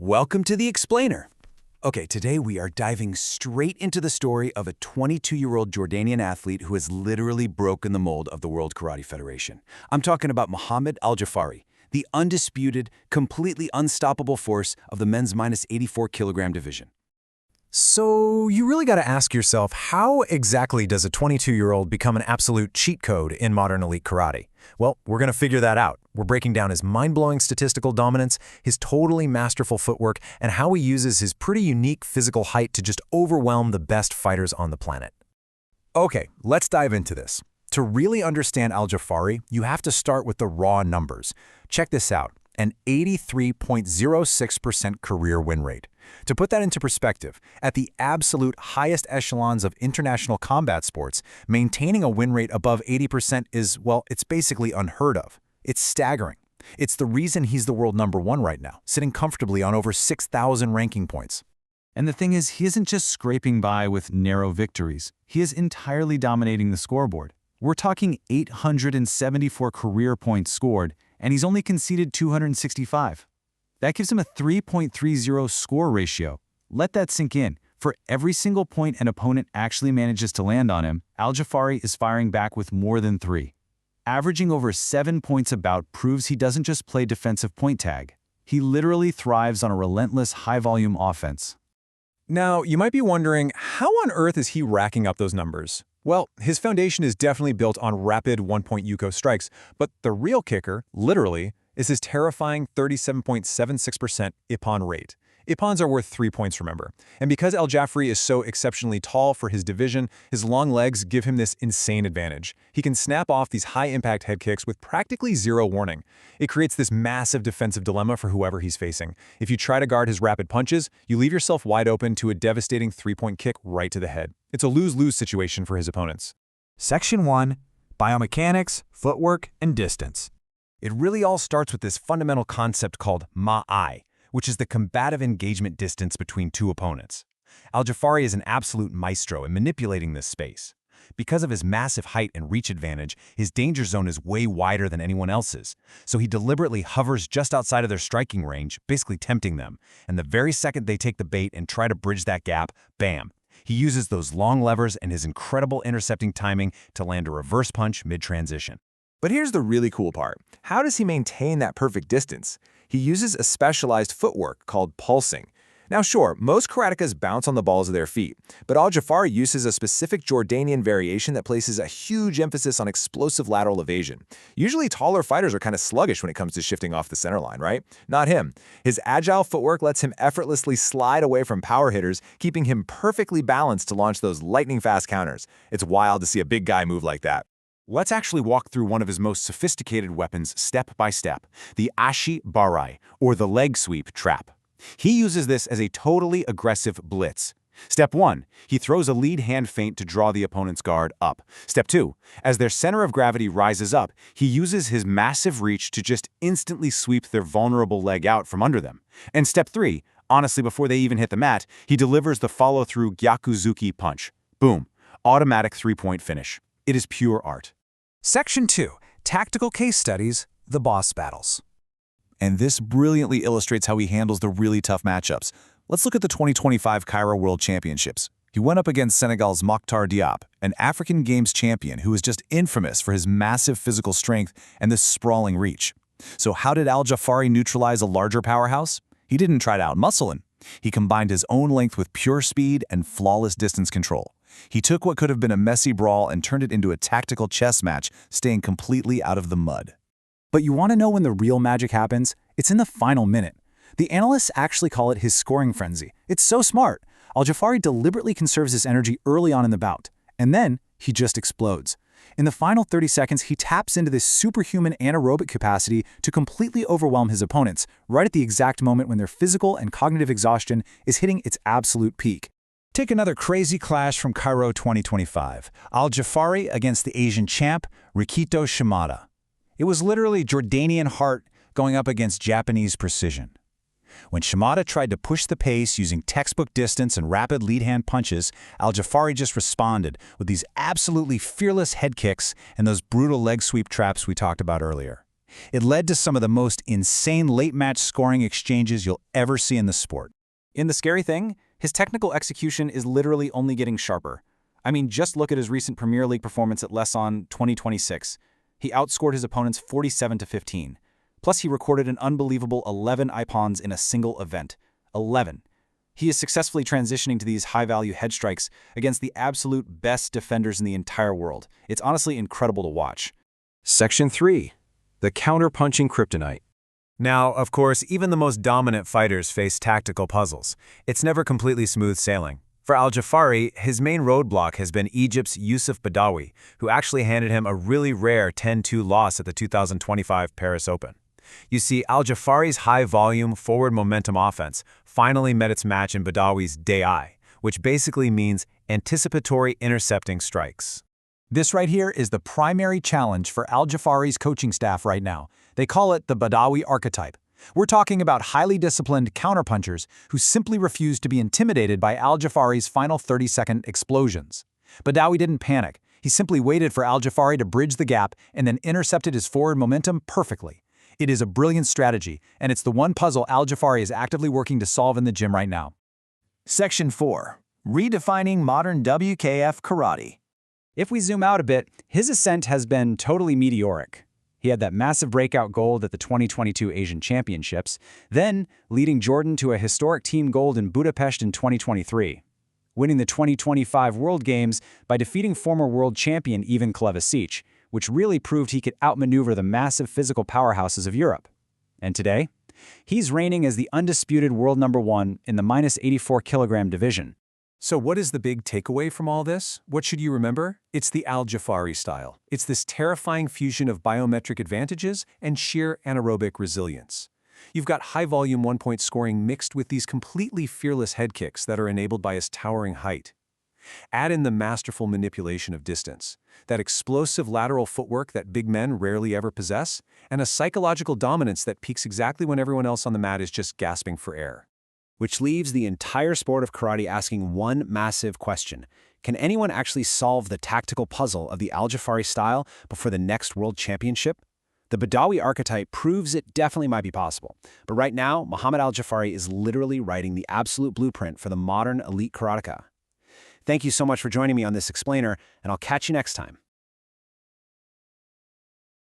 Welcome to The Explainer. Okay, today we are diving straight into the story of a 22-year-old Jordanian athlete who has literally broken the mold of the World Karate Federation. I'm talking about Muhammad Al-Jafari, the undisputed, completely unstoppable force of the men's minus 84-kilogram division. So you really got to ask yourself, how exactly does a 22-year-old become an absolute cheat code in modern elite karate? Well, we're going to figure that out. We're breaking down his mind-blowing statistical dominance, his totally masterful footwork, and how he uses his pretty unique physical height to just overwhelm the best fighters on the planet. Okay, let's dive into this. To really understand Al-Jafari, you have to start with the raw numbers. Check this out, an 83.06% career win rate. To put that into perspective, at the absolute highest echelons of international combat sports, maintaining a win rate above 80% is, well, it's basically unheard of. It's staggering. It's the reason he's the world #1 right now, sitting comfortably on over 6,000 ranking points. And the thing is, he isn't just scraping by with narrow victories. He is entirely dominating the scoreboard. We're talking 874 career points scored, and he's only conceded 265. That gives him a 3.30 score ratio. Let that sink in. For every single point an opponent actually manages to land on him, Al-Jafari is firing back with more than 3. Averaging over 7 points a bout proves he doesn't just play defensive point tag. He literally thrives on a relentless high-volume offense. Now, you might be wondering, how on earth is he racking up those numbers? Well, his foundation is definitely built on rapid one-point Yuko strikes, but the real kicker, literally, is his terrifying 37.76% Ippon rate. Ippons are worth 3 points, remember. And because Al-Jafari is so exceptionally tall for his division, his long legs give him this insane advantage. He can snap off these high-impact head kicks with practically zero warning. It creates this massive defensive dilemma for whoever he's facing. If you try to guard his rapid punches, you leave yourself wide open to a devastating 3-point kick right to the head. It's a lose-lose situation for his opponents. Section 1. Biomechanics, Footwork, and Distance. It really all starts with this fundamental concept called ma'ai, which is the combative engagement distance between two opponents. Al-Jafari is an absolute maestro in manipulating this space. Because of his massive height and reach advantage, his danger zone is way wider than anyone else's, so he deliberately hovers just outside of their striking range, basically tempting them, and the very second they take the bait and try to bridge that gap, bam! He uses those long levers and his incredible intercepting timing to land a reverse punch mid-transition. But here's the really cool part. How does he maintain that perfect distance? He uses a specialized footwork called pulsing. Now sure, most karatekas bounce on the balls of their feet, but Al-Jafari uses a specific Jordanian variation that places a huge emphasis on explosive lateral evasion. Usually taller fighters are kind of sluggish when it comes to shifting off the center line, right? Not him. His agile footwork lets him effortlessly slide away from power hitters, keeping him perfectly balanced to launch those lightning-fast counters. It's wild to see a big guy move like that. Let's actually walk through one of his most sophisticated weapons step by step, the Al-Jafari, or the leg sweep trap. He uses this as a totally aggressive blitz. Step 1, he throws a lead hand feint to draw the opponent's guard up. Step 2, as their center of gravity rises up, he uses his massive reach to just instantly sweep their vulnerable leg out from under them. And Step 3, honestly before they even hit the mat, he delivers the follow-through Gyakuzuki punch. Boom, automatic 3-point finish. It is pure art. Section 2. Tactical Case Studies, The Boss Battles. And this brilliantly illustrates how he handles the really tough matchups. Let's look at the 2025 Cairo World Championships. He went up against Senegal's Mokhtar Diop, an African Games champion who is just infamous for his massive physical strength and this sprawling reach. So how did Al-Jafari neutralize a larger powerhouse? He didn't try to outmuscle him. He combined his own length with pure speed and flawless distance control. He took what could have been a messy brawl and turned it into a tactical chess match, staying completely out of the mud. But you want to know when the real magic happens? It's in the final minute. The analysts actually call it his scoring frenzy. It's so smart. Al-Jafari deliberately conserves his energy early on in the bout, and then he just explodes. In the final 30 seconds, he taps into this superhuman anaerobic capacity to completely overwhelm his opponents, right at the exact moment when their physical and cognitive exhaustion is hitting its absolute peak. Take another crazy clash from Cairo 2025. Al-Jafari against the Asian champ, Rikito Shimada. It was literally Jordanian heart going up against Japanese precision. When Shimada tried to push the pace using textbook distance and rapid lead hand punches, Al-Jafari just responded with these absolutely fearless head kicks and those brutal leg sweep traps we talked about earlier. It led to some of the most insane late-match scoring exchanges you'll ever see in the sport. And the scary thing, his technical execution is literally only getting sharper. I mean, just look at his recent Premier League performance at Lesson 2026. He outscored his opponents 47-15. Plus, he recorded an unbelievable 11 ipons in a single event. 11. He is successfully transitioning to these high-value head strikes against the absolute best defenders in the entire world. It's honestly incredible to watch. Section 3. The counter-punching kryptonite. Now, of course, even the most dominant fighters face tactical puzzles. It's never completely smooth sailing. For Al-Jafari, his main roadblock has been Egypt's Yusuf Badawi, who actually handed him a really rare 10-2 loss at the 2025 Paris Open. You see, Al-Jafari's high-volume, forward momentum offense finally met its match in Badawi's Day, which basically means anticipatory intercepting strikes. This right here is the primary challenge for Al-Jafari's coaching staff right now. They call it the Badawi archetype. We're talking about highly disciplined counterpunchers who simply refuse to be intimidated by Al-Jafari's final 30-second explosions. Badawi didn't panic. He simply waited for Al-Jafari to bridge the gap and then intercepted his forward momentum perfectly. It is a brilliant strategy, and it's the one puzzle Al-Jafari is actively working to solve in the gym right now. Section 4. Redefining modern WKF karate. If we zoom out a bit, his ascent has been totally meteoric. He had that massive breakout gold at the 2022 Asian Championships, then leading Jordan to a historic team gold in Budapest in 2023, winning the 2025 World Games by defeating former world champion Ivan Klevasic, which really proved he could outmaneuver the massive physical powerhouses of Europe. And today, he's reigning as the undisputed world #1 in the -84 kilogram division. So what is the big takeaway from all this? What should you remember? It's the Al-Jafari style. It's this terrifying fusion of biometric advantages and sheer anaerobic resilience. You've got high-volume one-point scoring mixed with these completely fearless head kicks that are enabled by his towering height. Add in the masterful manipulation of distance, that explosive lateral footwork that big men rarely ever possess, and a psychological dominance that peaks exactly when everyone else on the mat is just gasping for air. Which leaves the entire sport of karate asking one massive question. Can anyone actually solve the tactical puzzle of the Al-Jafari style before the next World Championship? The Badawi archetype proves it definitely might be possible. But right now, Muhammad Al-Jafari is literally writing the absolute blueprint for the modern elite karateka. Thank you so much for joining me on this explainer, and I'll catch you next time.